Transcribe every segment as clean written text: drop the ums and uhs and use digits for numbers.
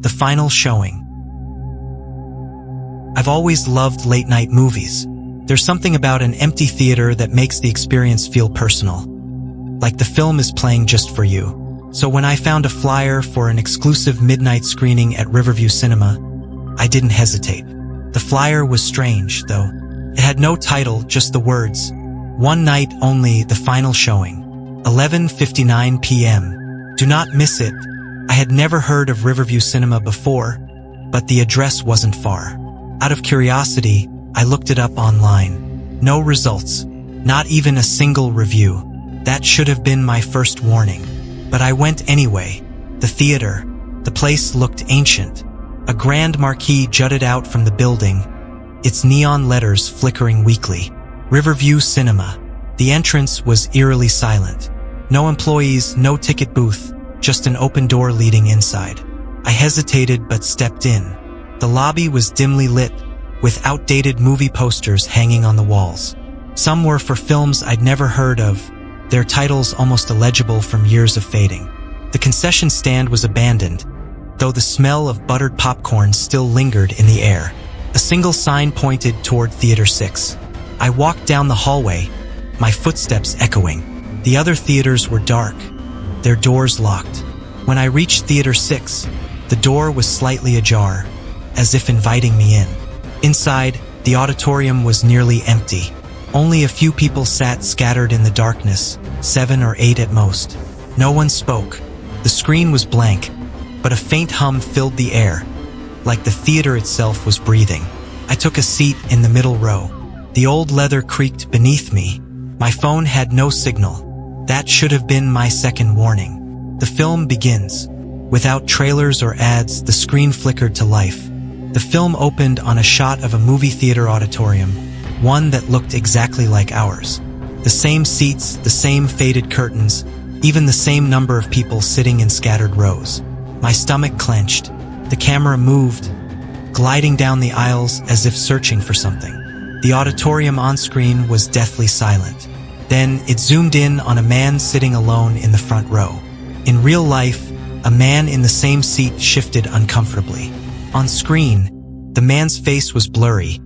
The final showing. I've always loved late-night movies. There's something about an empty theater that makes the experience feel personal, like the film is playing just for you. So when I found a flyer for an exclusive midnight screening at Riverview Cinema, I didn't hesitate. The flyer was strange, though. It had no title, just the words, "One night only, the final showing. 11:59 p.m. Do not miss it." I had never heard of Riverview Cinema before, but the address wasn't far. Out of curiosity, I looked it up online. No results. Not even a single review. That should have been my first warning. But I went anyway. The theater. The place looked ancient. A grand marquee jutted out from the building, its neon letters flickering weakly. Riverview Cinema. The entrance was eerily silent. No employees, no ticket booth, just an open door leading inside. I hesitated but stepped in. The lobby was dimly lit, with outdated movie posters hanging on the walls. Some were for films I'd never heard of, their titles almost illegible from years of fading. The concession stand was abandoned, though the smell of buttered popcorn still lingered in the air. A single sign pointed toward Theater 6. I walked down the hallway, my footsteps echoing. The other theaters were dark, their doors locked. When I reached Theater 6, the door was slightly ajar, as if inviting me in. Inside, the auditorium was nearly empty. Only a few people sat scattered in the darkness, 7 or 8 at most. No one spoke. The screen was blank, but a faint hum filled the air, like the theater itself was breathing. I took a seat in the middle row. The old leather creaked beneath me. My phone had no signal. That should have been my second warning. The film begins. Without trailers or ads, the screen flickered to life. The film opened on a shot of a movie theater auditorium, one that looked exactly like ours. The same seats, the same faded curtains, even the same number of people sitting in scattered rows. My stomach clenched. The camera moved, gliding down the aisles as if searching for something. The auditorium on screen was deathly silent. Then it zoomed in on a man sitting alone in the front row. In real life, a man in the same seat shifted uncomfortably. On screen, the man's face was blurry,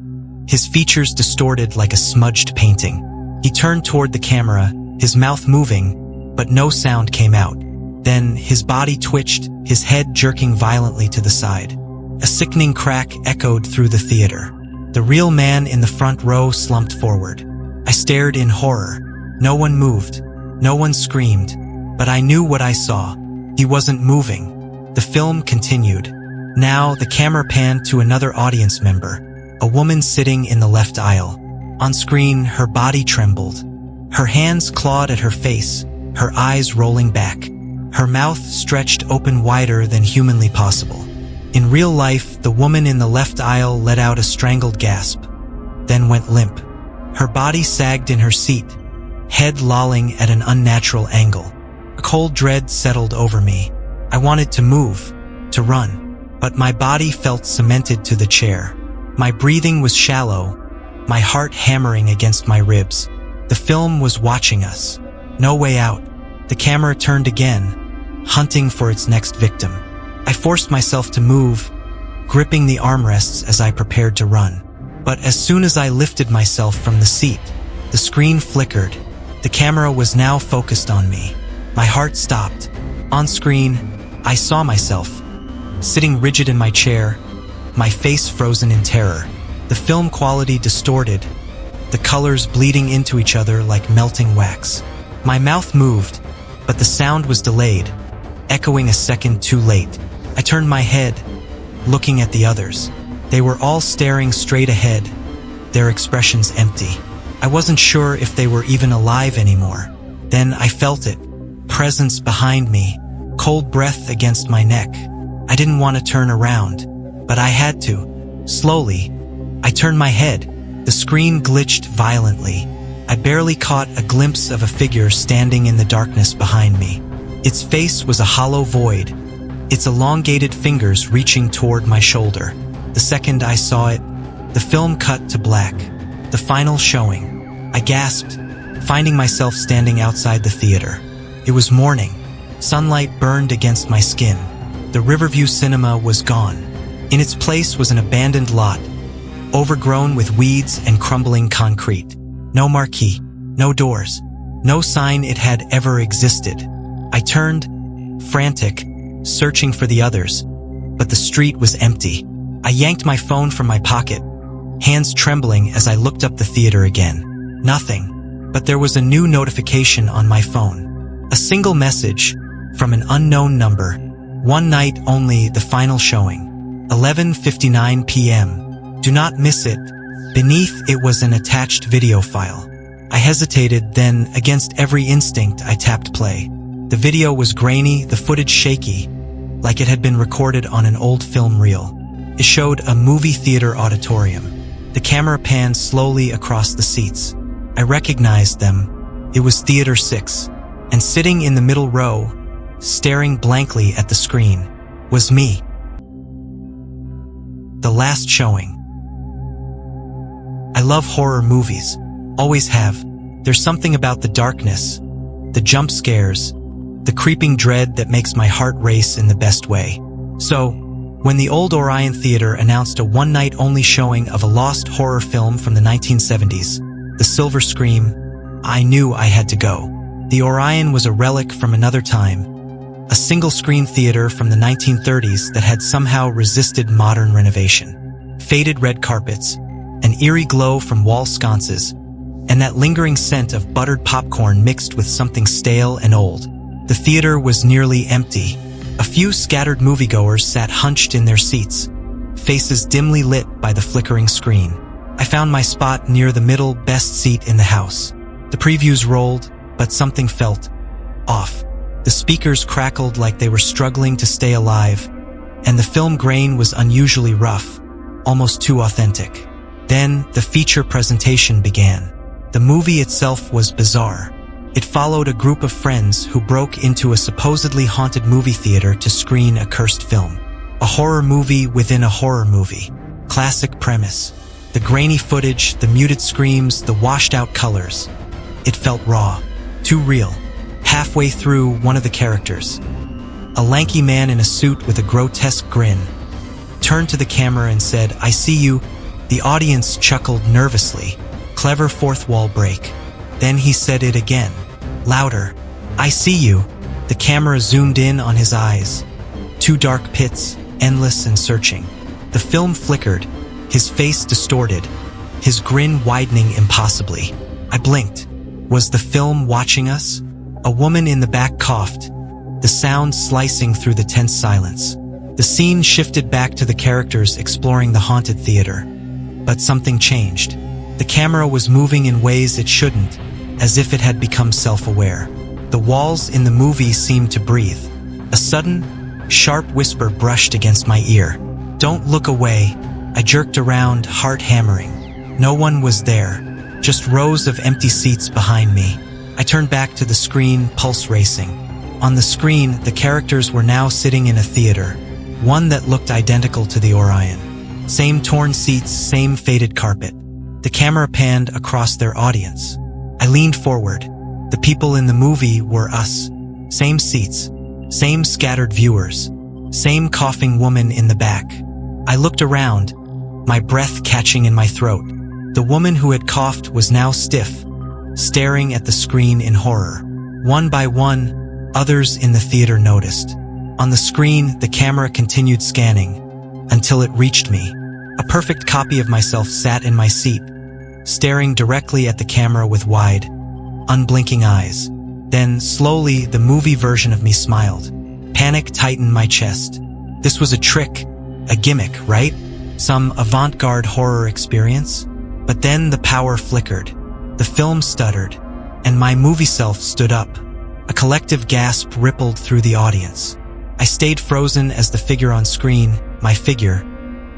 his features distorted like a smudged painting. He turned toward the camera, his mouth moving, but no sound came out. Then his body twitched, his head jerking violently to the side. A sickening crack echoed through the theater. The real man in the front row slumped forward. I stared in horror. No one moved. No one screamed. But I knew what I saw. He wasn't moving. The film continued. Now the camera panned to another audience member, a woman sitting in the left aisle. On screen, her body trembled. Her hands clawed at her face, her eyes rolling back. Her mouth stretched open wider than humanly possible. In real life, the woman in the left aisle let out a strangled gasp, then went limp. Her body sagged in her seat, head lolling at an unnatural angle. A cold dread settled over me. I wanted to move, to run, but my body felt cemented to the chair. My breathing was shallow, my heart hammering against my ribs. The film was watching us. No way out. The camera turned again, hunting for its next victim. I forced myself to move, gripping the armrests as I prepared to run. But as soon as I lifted myself from the seat, the screen flickered. The camera was now focused on me. My heart stopped. On screen, I saw myself, sitting rigid in my chair, my face frozen in terror. The film quality distorted, the colors bleeding into each other like melting wax. My mouth moved, but the sound was delayed, echoing a second too late. I turned my head, looking at the others. They were all staring straight ahead, their expressions empty. I wasn't sure if they were even alive anymore. Then I felt it, presence behind me, cold breath against my neck. I didn't want to turn around, but I had to. Slowly, I turned my head. The screen glitched violently. I barely caught a glimpse of a figure standing in the darkness behind me. Its face was a hollow void, its elongated fingers reaching toward my shoulder. The second I saw it, the film cut to black. The final showing. I gasped, finding myself standing outside the theater. It was morning. Sunlight burned against my skin. The Riverview Cinema was gone. In its place was an abandoned lot, overgrown with weeds and crumbling concrete. No marquee, no doors, no sign it had ever existed. I turned, frantic, searching for the others, but the street was empty. I yanked my phone from my pocket, hands trembling as I looked up the theater again. Nothing, but there was a new notification on my phone. A single message from an unknown number. One night only, the final showing. 11:59 p.m. Do not miss it. Beneath it was an attached video file. I hesitated, then, against every instinct, I tapped play. The video was grainy, the footage shaky, like it had been recorded on an old film reel. It showed a movie theater auditorium. The camera panned slowly across the seats. I recognized them. It was Theater 6, and sitting in the middle row, staring blankly at the screen, was me. The last showing. I love horror movies. Always have. There's something about the darkness, the jump scares, the creeping dread that makes my heart race in the best way. So, when the Old Orion Theater announced a one-night-only showing of a lost horror film from the 1970s, The Silver Scream, I knew I had to go. The Orion was a relic from another time, a single-screen theater from the 1930s that had somehow resisted modern renovation. Faded red carpets, an eerie glow from wall sconces, and that lingering scent of buttered popcorn mixed with something stale and old. The theater was nearly empty. A few scattered moviegoers sat hunched in their seats, faces dimly lit by the flickering screen. I found my spot near the middle best seat in the house. The previews rolled, but something felt off. The speakers crackled like they were struggling to stay alive, and the film grain was unusually rough, almost too authentic. Then, the feature presentation began. The movie itself was bizarre. It followed a group of friends who broke into a supposedly haunted movie theater to screen a cursed film. A horror movie within a horror movie. Classic premise. The grainy footage, the muted screams, the washed-out colors. It felt raw. Too real. Halfway through, one of the characters, a lanky man in a suit with a grotesque grin, turned to the camera and said, "I see you." The audience chuckled nervously. Clever fourth wall break. Then he said it again, louder. "I see you." The camera zoomed in on his eyes. Two dark pits, endless and searching. The film flickered, his face distorted, his grin widening impossibly. I blinked. Was the film watching us? A woman in the back coughed, the sound slicing through the tense silence. The scene shifted back to the characters exploring the haunted theater. But something changed. The camera was moving in ways it shouldn't, as if it had become self-aware. The walls in the movie seemed to breathe. A sudden, sharp whisper brushed against my ear. "Don't look away." I jerked around, heart hammering. No one was there, just rows of empty seats behind me. I turned back to the screen, pulse racing. On the screen, the characters were now sitting in a theater, one that looked identical to the Orion. Same torn seats, same faded carpet. The camera panned across their audience. I leaned forward. The people in the movie were us. Same seats, same scattered viewers, same coughing woman in the back. I looked around, my breath catching in my throat. The woman who had coughed was now stiff, staring at the screen in horror. One by one, others in the theater noticed. On the screen, the camera continued scanning, until it reached me. A perfect copy of myself sat in my seat, staring directly at the camera with wide, unblinking eyes. Then, slowly, the movie version of me smiled. Panic tightened my chest. This was a trick, a gimmick, right? Some avant-garde horror experience? But then the power flickered. The film stuttered, and my movie self stood up. A collective gasp rippled through the audience. I stayed frozen as the figure on screen, my figure,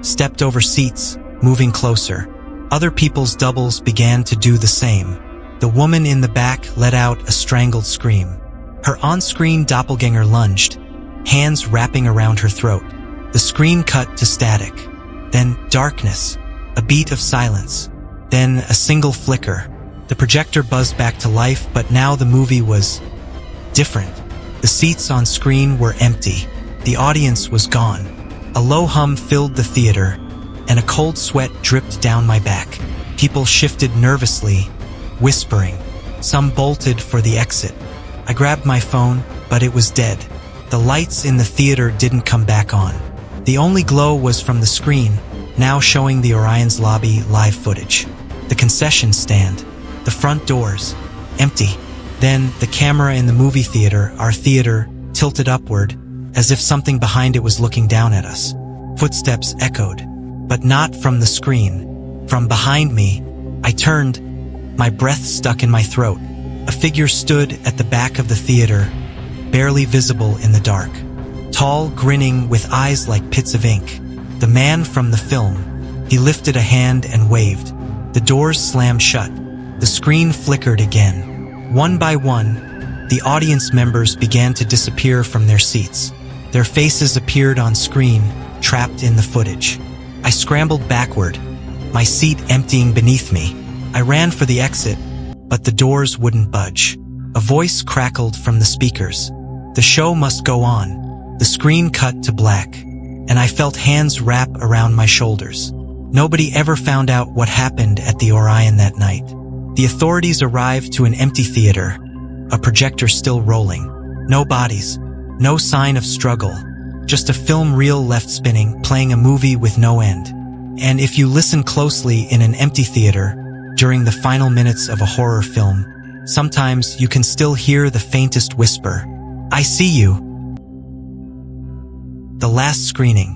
stepped over seats, moving closer. Other people's doubles began to do the same. The woman in the back let out a strangled scream. Her on-screen doppelganger lunged, hands wrapping around her throat. The screen cut to static. Then darkness, a beat of silence. Then a single flicker. The projector buzzed back to life, but now the movie was different. The seats on screen were empty. The audience was gone. A low hum filled the theater, and a cold sweat dripped down my back. People shifted nervously, whispering. Some bolted for the exit. I grabbed my phone, but it was dead. The lights in the theater didn't come back on. The only glow was from the screen, now showing the Orion's lobby live footage. The concession stand, the front doors, empty. Then the camera in the movie theater, our theater, tilted upward, as if something behind it was looking down at us. Footsteps echoed, but not from the screen. From behind me, I turned, my breath stuck in my throat. A figure stood at the back of the theater, barely visible in the dark. Tall, grinning, with eyes like pits of ink. The man from the film. He lifted a hand and waved. The doors slammed shut. The screen flickered again. One by one, the audience members began to disappear from their seats. Their faces appeared on screen, trapped in the footage. I scrambled backward, my seat emptying beneath me. I ran for the exit, but the doors wouldn't budge. A voice crackled from the speakers. The show must go on. The screen cut to black, and I felt hands wrap around my shoulders. Nobody ever found out what happened at the Orion that night. The authorities arrived to an empty theater, a projector still rolling. No bodies, no sign of struggle, just a film reel left spinning, playing a movie with no end. And if you listen closely in an empty theater, during the final minutes of a horror film, sometimes you can still hear the faintest whisper, "I see you." The last screening.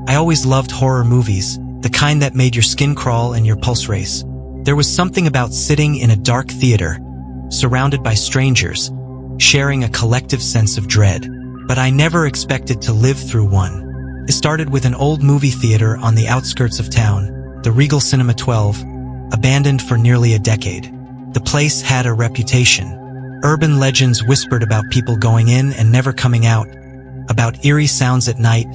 I always loved horror movies, the kind that made your skin crawl and your pulse race. There was something about sitting in a dark theater, surrounded by strangers, sharing a collective sense of dread. But I never expected to live through one. It started with an old movie theater on the outskirts of town, the Regal Cinema 12, abandoned for nearly a decade. The place had a reputation. Urban legends whispered about people going in and never coming out, about eerie sounds at night,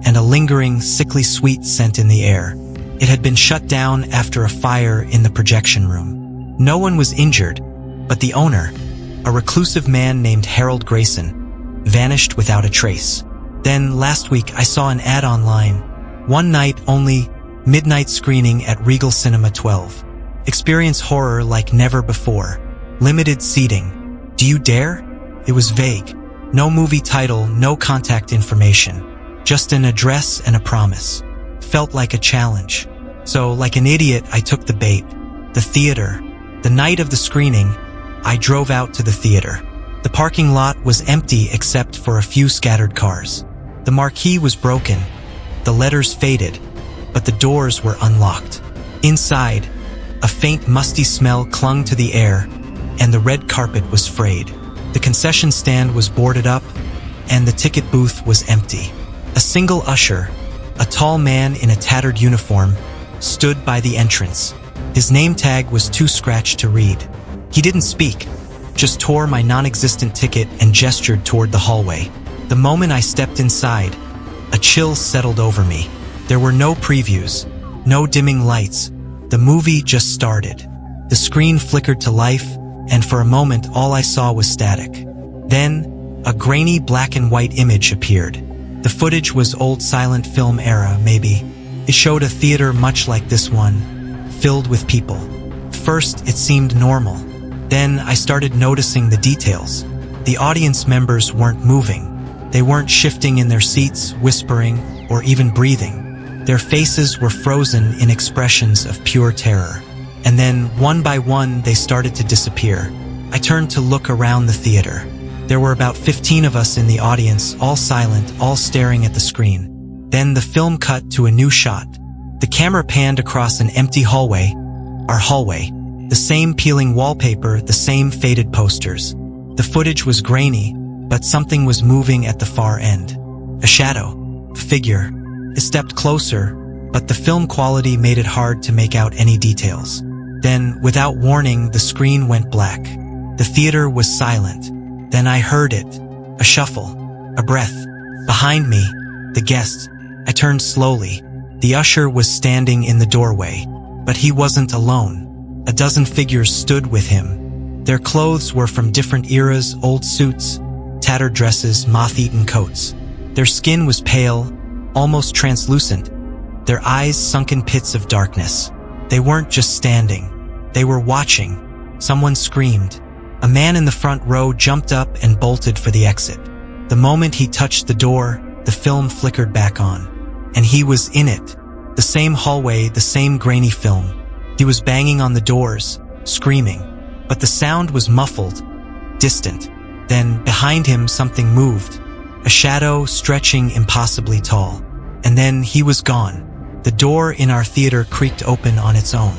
and a lingering, sickly sweet scent in the air. It had been shut down after a fire in the projection room. No one was injured, but the owner, a reclusive man named Harold Grayson, vanished without a trace. Then last week I saw an ad online. One night only, midnight screening at Regal Cinema 12. Experience horror like never before. Limited seating. Do you dare? It was vague. No movie title, no contact information. Just an address and a promise. Felt like a challenge. So, like an idiot, I took the bait. The theater. The night of the screening, I drove out to the theater. The parking lot was empty except for a few scattered cars. The marquee was broken. The letters faded, but the doors were unlocked. Inside, a faint musty smell clung to the air, and the red carpet was frayed. The concession stand was boarded up, and the ticket booth was empty. A single usher, a tall man in a tattered uniform, stood by the entrance. His name tag was too scratched to read. He didn't speak, just tore my non-existent ticket and gestured toward the hallway. The moment I stepped inside, a chill settled over me. There were no previews, no dimming lights. The movie just started. The screen flickered to life, and for a moment all I saw was static. Then, a grainy black and white image appeared. The footage was old silent film era, maybe. It showed a theater much like this one, filled with people. First, it seemed normal. Then I started noticing the details. The audience members weren't moving. They weren't shifting in their seats, whispering, or even breathing. Their faces were frozen in expressions of pure terror. And then, one by one, they started to disappear. I turned to look around the theater. There were about 15 of us in the audience, all silent, all staring at the screen. Then the film cut to a new shot. The camera panned across an empty hallway. Our hallway. The same peeling wallpaper, the same faded posters. The footage was grainy, but something was moving at the far end. A shadow. A figure. It stepped closer, but the film quality made it hard to make out any details. Then, without warning, the screen went black. The theater was silent. Then I heard it. A shuffle. A breath. Behind me, the guest. I turned slowly. The usher was standing in the doorway. But he wasn't alone. A dozen figures stood with him. Their clothes were from different eras, old suits, tattered dresses, moth-eaten coats. Their skin was pale, almost translucent, their eyes sunken pits of darkness. They weren't just standing, they were watching. Someone screamed. A man in the front row jumped up and bolted for the exit. The moment he touched the door, the film flickered back on. And he was in it. The same hallway, the same grainy film. He was banging on the doors, screaming. But the sound was muffled, distant. Then, behind him, something moved. A shadow stretching impossibly tall. And then he was gone. The door in our theater creaked open on its own.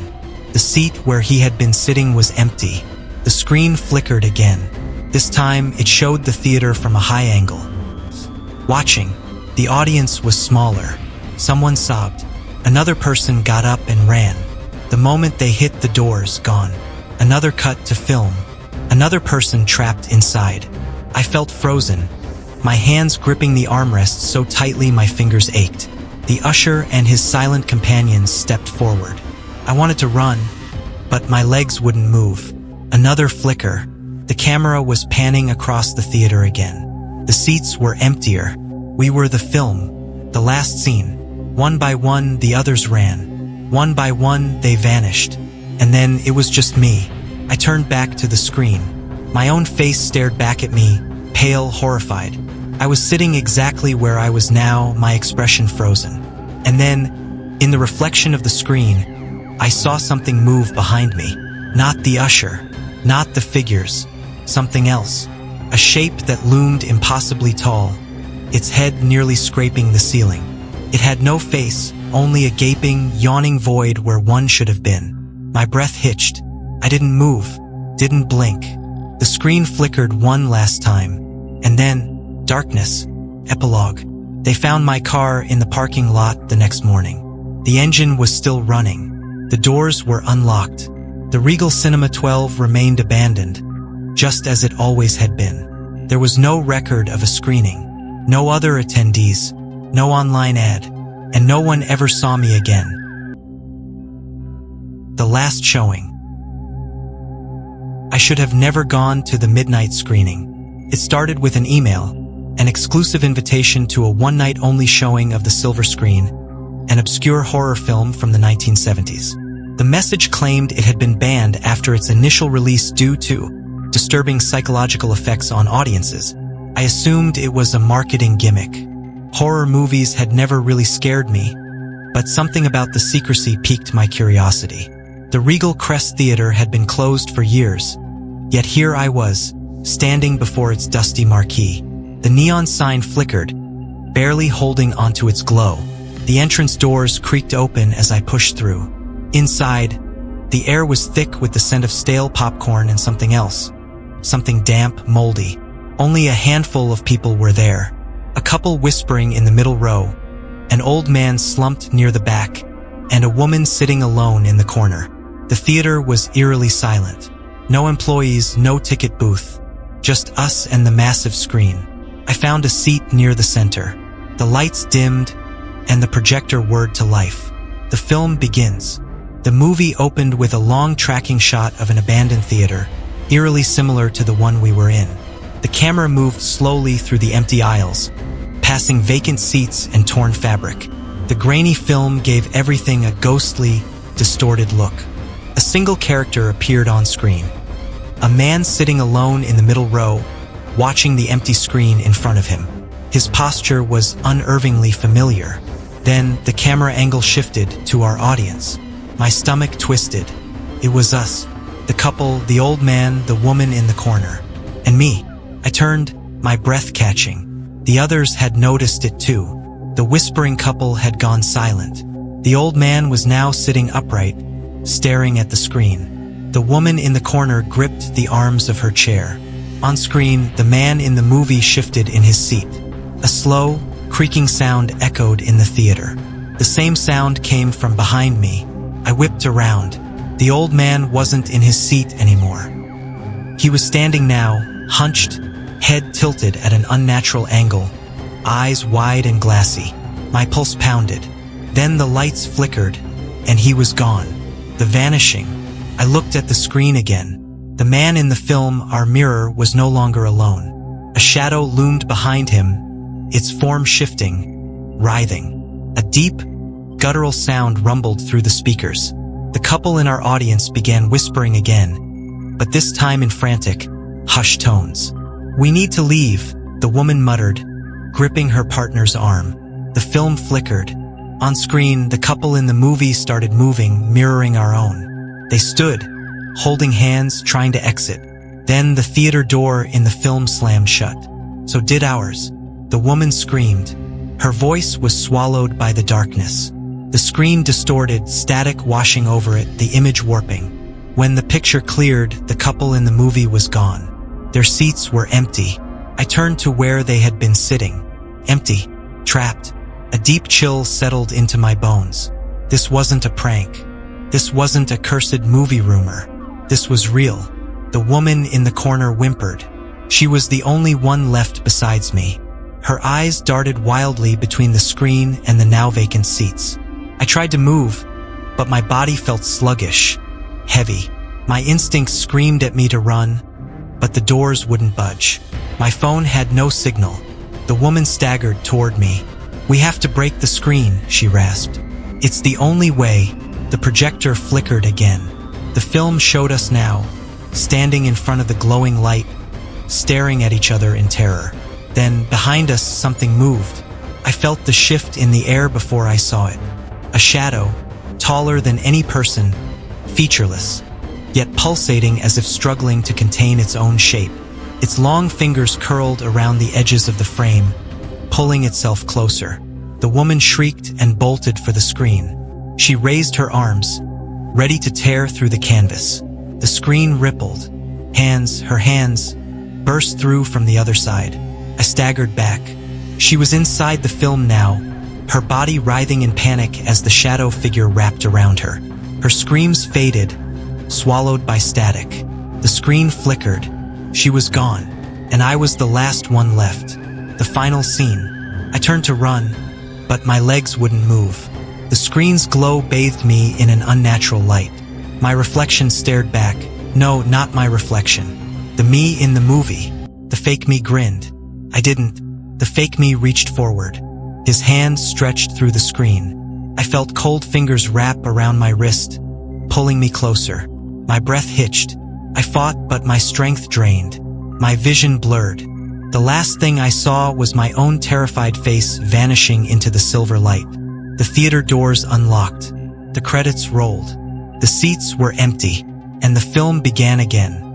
The seat where he had been sitting was empty. The screen flickered again. This time, it showed the theater from a high angle. Watching, the audience was smaller. Someone sobbed. Another person got up and ran. The moment they hit the doors, gone. Another cut to film. Another person trapped inside. I felt frozen, my hands gripping the armrests so tightly my fingers ached. The usher and his silent companions stepped forward. I wanted to run, but my legs wouldn't move. Another flicker. The camera was panning across the theater again. The seats were emptier. We were the film, the last scene. One by one, the others ran. One by one, they vanished. And then it was just me. I turned back to the screen. My own face stared back at me, pale, horrified. I was sitting exactly where I was now, my expression frozen. And then, in the reflection of the screen, I saw something move behind me. Not the usher, not the figures, something else. A shape that loomed impossibly tall, its head nearly scraping the ceiling. It had no face, only a gaping, yawning void where one should have been. My breath hitched. I didn't move, didn't blink. The screen flickered one last time. And then, darkness. Epilogue. They found my car in the parking lot the next morning. The engine was still running. The doors were unlocked. The Regal Cinema 12 remained abandoned, just as it always had been. There was no record of a screening, no other attendees, no online ad, and no one ever saw me again. The last showing. I should have never gone to the midnight screening. It started with an email, an exclusive invitation to a one-night-only showing of The Silver Screen, an obscure horror film from the 1970s. The message claimed it had been banned after its initial release due to disturbing psychological effects on audiences. I assumed it was a marketing gimmick. Horror movies had never really scared me, but something about the secrecy piqued my curiosity. The Regal Crest Theater had been closed for years, yet here I was, standing before its dusty marquee. The neon sign flickered, barely holding onto its glow. The entrance doors creaked open as I pushed through. Inside, the air was thick with the scent of stale popcorn and something else. Something damp, moldy. Only a handful of people were there. A couple whispering in the middle row, an old man slumped near the back, and a woman sitting alone in the corner. The theater was eerily silent. No employees, no ticket booth. Just us and the massive screen. I found a seat near the center. The lights dimmed, and the projector whirred to life. The film begins. The movie opened with a long tracking shot of an abandoned theater, eerily similar to the one we were in. The camera moved slowly through the empty aisles, passing vacant seats and torn fabric. The grainy film gave everything a ghostly, distorted look. A single character appeared on screen. A man sitting alone in the middle row, watching the empty screen in front of him. His posture was unervingly familiar. Then the camera angle shifted to our audience. My stomach twisted. It was us. The couple, the old man, the woman in the corner. And me. I turned, my breath catching. The others had noticed it too. The whispering couple had gone silent. The old man was now sitting upright, staring at the screen. The woman in the corner gripped the arms of her chair. On screen, the man in the movie shifted in his seat. A slow, creaking sound echoed in the theater. The same sound came from behind me. I whipped around. The old man wasn't in his seat anymore. He was standing now, hunched, head tilted at an unnatural angle, eyes wide and glassy. My pulse pounded. Then the lights flickered, and he was gone. The vanishing. I looked at the screen again. The man in the film, our mirror, was no longer alone. A shadow loomed behind him, its form shifting, writhing. A deep, guttural sound rumbled through the speakers. The couple in our audience began whispering again, but this time in frantic, hushed tones. "We need to leave," the woman muttered, gripping her partner's arm. The film flickered. On screen, the couple in the movie started moving, mirroring our own. They stood, holding hands, trying to exit. Then the theater door in the film slammed shut. So did ours. The woman screamed. Her voice was swallowed by the darkness. The screen distorted, static washing over it, the image warping. When the picture cleared, the couple in the movie was gone. Their seats were empty. I turned to where they had been sitting. Empty. Trapped. A deep chill settled into my bones. This wasn't a prank. This wasn't a cursed movie rumor. This was real. The woman in the corner whimpered. She was the only one left besides me. Her eyes darted wildly between the screen and the now vacant seats. I tried to move, but my body felt sluggish, heavy. My instincts screamed at me to run, but the doors wouldn't budge. My phone had no signal. The woman staggered toward me. "We have to break the screen," she rasped. "It's the only way." The projector flickered again. The film showed us now, standing in front of the glowing light, staring at each other in terror. Then, behind us, something moved. I felt the shift in the air before I saw it. A shadow, taller than any person, featureless, yet pulsating as if struggling to contain its own shape. Its long fingers curled around the edges of the frame, pulling itself closer. The woman shrieked and bolted for the screen. She raised her arms, ready to tear through the canvas. The screen rippled. Her hands, burst through from the other side. I staggered back. She was inside the film now, her body writhing in panic as the shadow figure wrapped around her. Her screams faded, swallowed by static. The screen flickered. She was gone, and I was the last one left. The final scene. I turned to run, but my legs wouldn't move. The screen's glow bathed me in an unnatural light. My reflection stared back. No, not my reflection. The me in the movie. The fake me grinned. I didn't. The fake me reached forward. His hand stretched through the screen. I felt cold fingers wrap around my wrist, pulling me closer. My breath hitched. I fought, but my strength drained. My vision blurred. The last thing I saw was my own terrified face vanishing into the silver light. The theater doors unlocked. The credits rolled. The seats were empty, and the film began again.